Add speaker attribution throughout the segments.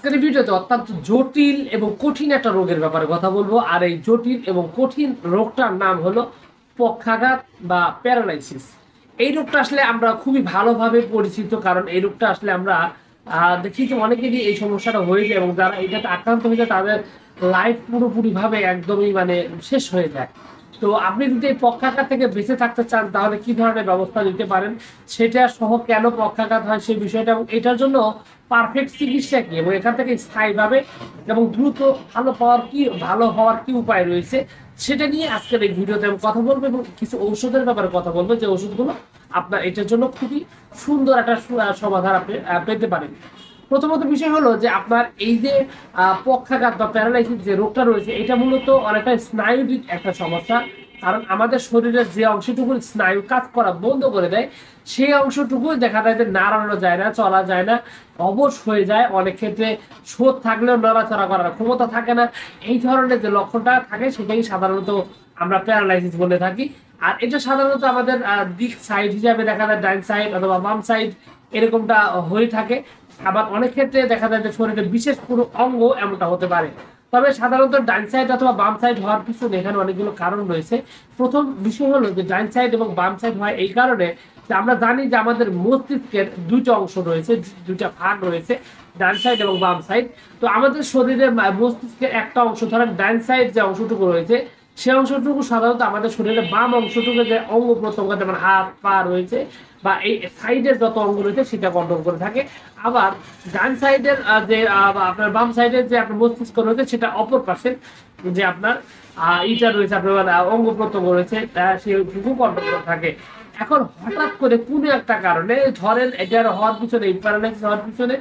Speaker 1: আজকের এই ভিডিওতে অত্যন্ত জটিল এবং কঠিন একটা রোগের ব্যাপারে কথা বলবো। আর এই জটিল এবং কঠিন রোগটার নাম হলো পক্ষাঘাত বা প্যারালাইসিস। এই রোগটা আসলে আমরা খুবই ভালোভাবে পরিচিত, কারণ এই রোগটা আসলে আমরা দেখি যে অনেকেরই এই সমস্যাটা হয়ে যায় এবং যারা এটাতে আক্রান্ত হয়ে যায় তাদের লাইফ পুরোপুরি ভাবে একদমই শেষ হয়ে যায়। তো আপনি যদি এই পক্ষাঘাত থেকে বেঁচে থাকতে চান তাহলে কি ধরনের ব্যবস্থা নিতে পারেন, সেটা সহ কেন পক্ষাঘাত হয় সেই বিষয়টা এবং এটার জন্য পারফেক্ট চিকিৎসা কি এবং এখান থেকে স্থায়ীভাবে এবং দ্রুত ভালো হওয়ার কি উপায় রয়েছে, সেটা নিয়ে আজকের এই ভিডিওতে আমি কথা বলবো এবং কিছু ঔষধের ব্যাপারে কথা বলবো, যে ওষুধগুলো আপনার এটার জন্য খুবই সুন্দর একটা সমাধান আপনি পেতে পারেন। প্রথমত বিষয় হলো যে আপনার এই যে পক্ষাঘাত বা প্যারালাইসিস যে রোগটা রয়েছে, এটা মূলত অনেকটা স্নায়ুবিক একটা সমস্যা। কারণ আমাদের শরীরের যে অংশটুকু স্নায়ু কাজ করা বন্ধ করে দেয়, সেই অংশটুকুই দেখা যায় যে নাড়ানো যায় না, চলা যায় না, অবশ হয়ে যায়। অনেক ক্ষেত্রে শোধ থাকলেও নড়াচড়া করার ক্ষমতা থাকে না। এই ধরনের যে লক্ষণটা থাকে সেটাই সাধারণত আমরা প্যারালাইসিস বলে থাকি। আর এটা সাধারণত আমাদের দিক সাইড হিসাবে দেখা যায় ডাইন সাইড অথবা বাম সাইড এরকমটা হয়ে থাকে। আবার অনেক ক্ষেত্রে দেখা যায় যে শরীরের বিশেষ কোনো অঙ্গ এমনটা হতে পারে। তবে সাধারণত ডাইন সাইড অথবা বাম সাইড হওয়ার পিছনে এখানে অনেকগুলো কারণ রয়েছে। প্রথম বিষয় হলো যে ডাইন সাইড এবং বাম সাইড হয় এই কারণে যে আমরা জানি যে আমাদের মস্তিষ্কের দুইটা অংশ রয়েছে, দুইটা ভাগ রয়েছে, ডান সাইড এবং বাম সাইড। তো আমাদের শরীরের মস্তিষ্কের একটা অংশ, ধরেন ডাইন সাইড যে অংশটুকু রয়েছে, সে অংশটুকু সাধারণত আমাদের শরীরের বাম অংশটুকু যে অঙ্গ প্রত্যঙ্গ যেমন হাত পা রয়েছে বা এই সাইডের যত অঙ্গ রয়েছে সেটা কন্ট্রোল করে থাকে। আবার ডান সাইডের যে আপনার বাম সাইডের যে আপনার মস্তিষ্ক রয়েছে সেটা অপর পাশে যে আপনার ইটা রয়েছে, আপনার অঙ্গ প্রত্যঙ্গ রয়েছে, সেটুকু কন্ট্রোল করে থাকে। এখন হঠাৎ করে কোনো একটা কারণে ধরেন এটার হওয়ার পিছনে, এই প্যারালাইসিস হওয়ার পিছনে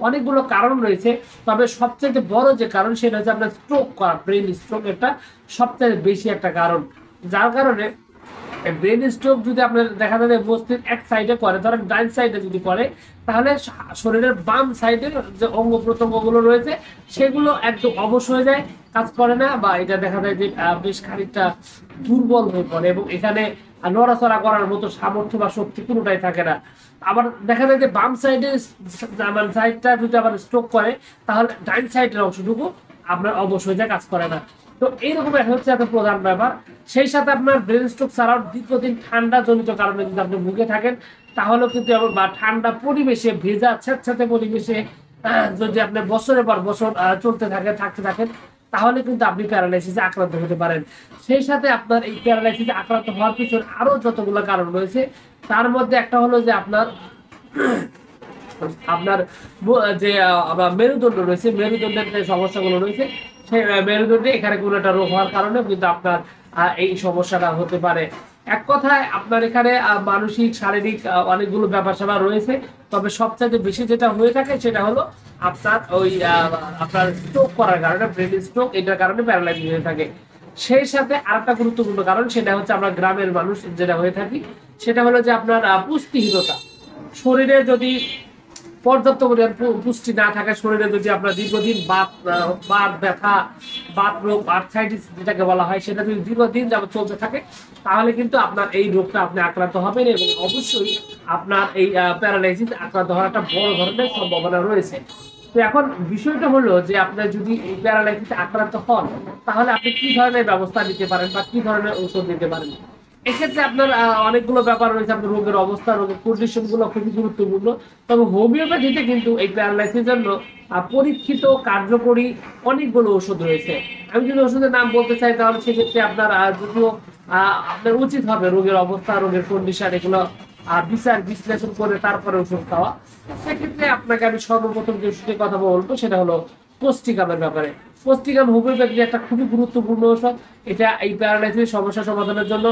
Speaker 1: অনেকগুলো কারণ রয়েছে। তবে সবচেয়ে বড় যে কারণ সেটা হচ্ছে আপনার স্ট্রোক করা, ব্রেন স্ট্রোক। এটা সবচেয়ে বেশি একটা কারণ, যার কারণে ব্রেন স্ট্রোক যদি আপনার দেখা যায় মস্তিষ্ক এক সাইডে করে, ধরেন ডাইন সাইডে যদি করে, তাহলে শরীরের বাম সাইডের যে অঙ্গ প্রত্যঙ্গগুলো রয়েছে সেগুলো একদম অবশ হয়ে যায়, কাজ করে না, বা এটা দেখা যায় যে বেশ খানিকটা দুর্বল হয়ে পড়ে এবং এখানে নড়াচড়া করার মতো সামর্থ্য বা শক্তি কোনোটাই থাকে না। আবার দেখা যায় যে বাম সাইডে সাইডটা যদি আবার স্ট্রোক করে তাহলে ডাইন সাইডের অংশটুকু আপনার অবশ হয়ে যায়, কাজ করে না। তো এইরকম হচ্ছে একটা প্রধান ব্যাপার। সেই সাথে আপনার ব্রেন স্ট্রোক ছাড়াও দীর্ঘদিন ঠান্ডা জনিত কারণে যদি আপনি ভুগে থাকেন তাহলেও কিন্তু বা ঠান্ডা পরিবেশে, ভেজা স্যাঁতস্যাঁতে পরিবেশে যদি আপনি বছরের পর বছর থাকতে থাকেন তাহলে কিন্তু আপনি প্যারালাইসিসে আক্রান্ত হতে পারেন। সেই সাথে আপনার এই প্যারালাইসিসে আক্রান্ত হওয়ার পিছনে আরো যতগুলো কারণ রয়েছে, তার মধ্যে একটা হলো যে আপনার আপনার যে মেরুদণ্ড রয়েছে, মেরুদণ্ডের যে সমস্যাগুলো রয়েছে, সেই মেরুদণ্ডে এখানে কোনো একটা রোগ হওয়ার কারণে কিন্তু আপনার এই সমস্যাটা হতে পারে। এক কথায় আপনার এখানে মানসিক শারীরিক অনেকগুলো ব্যাপার স্যাপার রয়েছে। তবে সবচেয়ে বেশি যেটা হয়ে থাকে সেটা হলো আপনার ওই আপনার স্ট্রোক করার কারণে, ব্রেন স্ট্রোক, এটার কারণে প্যারালাইসিস হয়ে থাকে। সেই সাথে আরেকটা গুরুত্বপূর্ণ কারণ সেটা হচ্ছে আমরা গ্রামের মানুষ যেটা হয়ে থাকি, সেটা হলো যে আপনার পুষ্টিহীনতা। শরীরে যদি পর্যাপ্ত পরিমাণ পুষ্টি না থাকে, শরীরে যদি আপনার দীর্ঘদিন বাত ব্যথা, বাত রোগ, আর্থ্রাইটিস যেটাকে বলা হয়, সেটা যদি দীর্ঘদিন যাবত চলতে থাকে তাহলে কিন্তু আপনার এই রোগটা আপনি আক্রান্ত হবেন এবং অবশ্যই আপনার এই প্যারালাইসিস আক্রান্ত হওয়ার একটা বড় ধরনের সম্ভাবনা রয়েছে। তো এখন বিষয়টা হলো যে আপনার যদি এই প্যারালাইসিসে আক্রান্ত হন তাহলে আপনি কি ধরনের ব্যবস্থা নিতে পারেন বা কি ধরনের ঔষধ নিতে পারেন। এক্ষেত্রে আপনার অনেকগুলো ব্যাপার রয়েছে। আপনার রোগের অবস্থা, রোগের কন্ডিশন গুলো খুবই গুরুত্বপূর্ণ। তবে হোমিওপ্যাথিতে কিন্তু এই প্যারালাইসিসের জন্য পরীক্ষিত কার্যকরী অনেকগুলো ওষুধ রয়েছে। আমি যদি ওষুধের নাম বলতে চাই তাহলে সেক্ষেত্রে আপনার যদিও আপনার উচিত হবে রোগের অবস্থা, রোগের কন্ডিশন এগুলো বিচার বিশ্লেষণ করে তারপরে ওষুধ খাওয়া। সেক্ষেত্রে আপনাকে আমি সর্বপ্রথম যে ওষুধের কথা বলবো সেটা হলো পুষ্টিকামের ব্যাপারে। পুষ্টিকাম হোমিওপ্যাথি একটা খুবই গুরুত্বপূর্ণ ওষুধ। এটা এই প্যারালাইসিস সমস্যা সমাধানের জন্য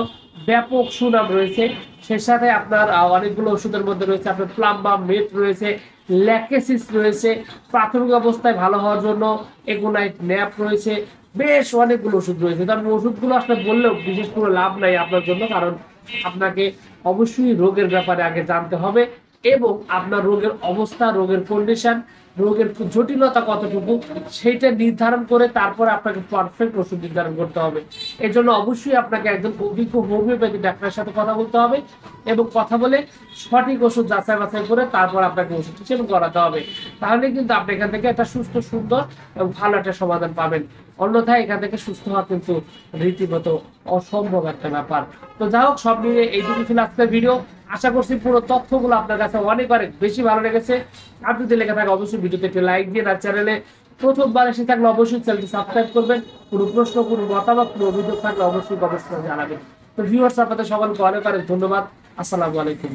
Speaker 1: ব্যাপক সুনাম রয়েছে। সেই সাথে আপনার অনেকগুলো ওষুধের মধ্যে রয়েছে আপনার প্লাম্বা মেট রয়েছে, ল্যাকেসিস রয়েছে, প্রাথমিক অবস্থায় ভালো হওয়ার জন্য এগোনাইট ন্যাপ রয়েছে, বেশ অনেকগুলো ওষুধ রয়েছে। তার ওষুধগুলো আসলে বললেও বিশেষ কোনো লাভ নাই আপনার জন্য, কারণ আপনাকে অবশ্যই রোগের ব্যাপারে আগে জানতে হবে এবং আপনার রোগের অবস্থা, রোগের কন্ডিশন রোগের জটিলতা কতটুকু সেইটা নির্ধারণ করে তারপরে আপনাকে পারফেক্ট ওষুধ নির্ধারণ করতে হবে। এর জন্য অবশ্যই আপনাকে একজন অভিজ্ঞ হোমিওপ্যাথি ডাক্তারের সাথে কথা বলতে হবে এবং কথা বলে সঠিক ওষুধ যাচাই বাছাই করে তারপর আপনাকে ওষুধটি সেবন করাতে হবে। তাহলে কিন্তু আপনি এখান থেকে একটা সুস্থ সুন্দর এবং ভালো একটা সমাধান পাবেন। অন্যথায় এখান থেকে সুস্থ হওয়া কিন্তু রীতিমতো অসম্ভব একটা ব্যাপার। তো যাই হোক, সব মিলিয়ে এইটুকু ছিল আজকের ভিডিও। আশা করছি পুরো তথ্যগুলো আপনার কাছে অনেক অনেক বেশি ভালো লেগেছে। আর যদি লেগে থাকে অবশ্যই ভিডিওতে একটি লাইক দিয়ে, আর চ্যানেলে প্রথমবার এসে থাকলে অবশ্যই চ্যানেলটি সাবস্ক্রাইব করবেন। কোনো প্রশ্ন, কোনো মতামত, কোনো অভিযোগ থাকলে অবশ্যই জানাবেন। তো ভিউয়ার্স, আপনাদের সকলকে অনেক অনেক ধন্যবাদ। আসসালামু আলাইকুম।